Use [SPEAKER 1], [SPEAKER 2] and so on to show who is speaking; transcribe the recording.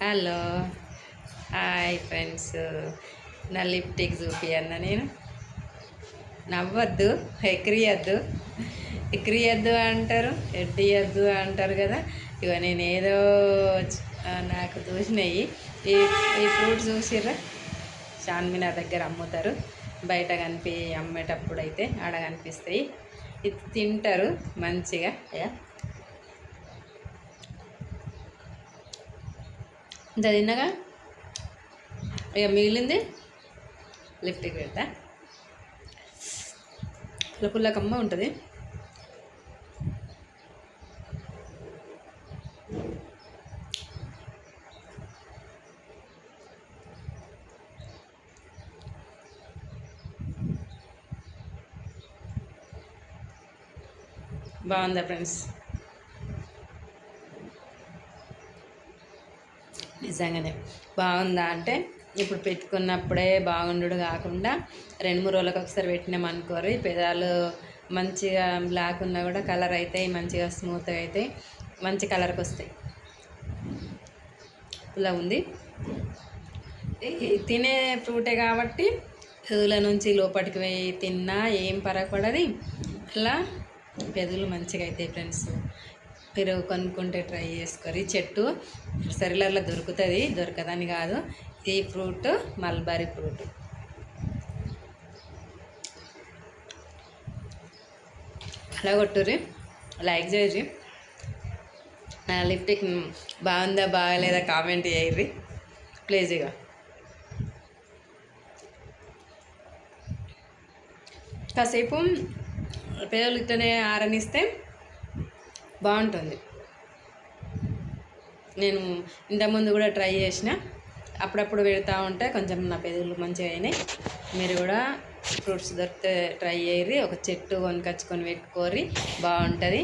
[SPEAKER 1] Hello hi friends. నా లిప్టిక్ చూపియన్న నేను. నవ్వద్దు, ఎక్రియద్దు అంటారు, ఎడ్డియద్దు అంటారు కదా. ఇక నేను ఏదో నాకు చూసినాయి. ఈ ఈ ఫ్రూట్ చూసిర్రా, చార్మినార్ దగ్గర అమ్ముతారు. బయట అమ్మేటప్పుడు అయితే ఆడ కనిపిస్తాయి. ఇది తింటారు మంచిగా. ఇంత తిన్నగా ఇక మిగిలింది లిఫ్ట్కి పెడతా. పుల్ల కమ్మ ఉంటుంది. బాగుందా ఫ్రెండ్స్? నిజంగానే బాగుందా అంటే ఇప్పుడు పెట్టుకున్నప్పుడే బాగుండు కాకుండా 2-3 రోజులకు ఒకసారి పెట్టినాం అనుకోరి, పెదాలు మంచిగా బ్లాక్ ఉన్నా కూడా కలర్ అవుతాయి, మంచిగా స్మూత్గా అవుతాయి, మంచి కలర్కి వస్తాయి. ఇలా ఉంది. తినే ఫ్రూటే కాబట్టి పెదవుల నుంచి లోపలికి పోయి తిన్నా ఏం పరపడది. అలా పెదవులు మంచిగా అవుతాయి ఫ్రెండ్స్. మీరు కొనుక్కుంటే ట్రై చేసుకోరి. చెట్టు నర్సరీలలో దొరుకుతుంది, దొరకదని కాదు. ఈ ఫ్రూట్ మల్బరీ ఫ్రూట్. అలా కొట్టుర్రి, లైక్ చేయర్రి. నా లిప్టిక్ బాగుందా బాగలేదా కామెంట్ చేయర్రి ప్లీజ్గా. కాసేపు పెదవులు ఇట్లనే ఆరనిస్తే బాగుంటుంది. నేను ఇంతకుముందు కూడా ట్రై చేసిన, అప్పుడప్పుడు పెడతా ఉంటే కొంచెం నా పెదవులు మంచిగా అయినాయి. మీరు కూడా ఫ్రూట్స్ దొరికితే ట్రై చేయర్రి. ఒక చెట్టు కొనుకొచ్చుకొని పెట్టుకోర్రి, బాగుంటుంది.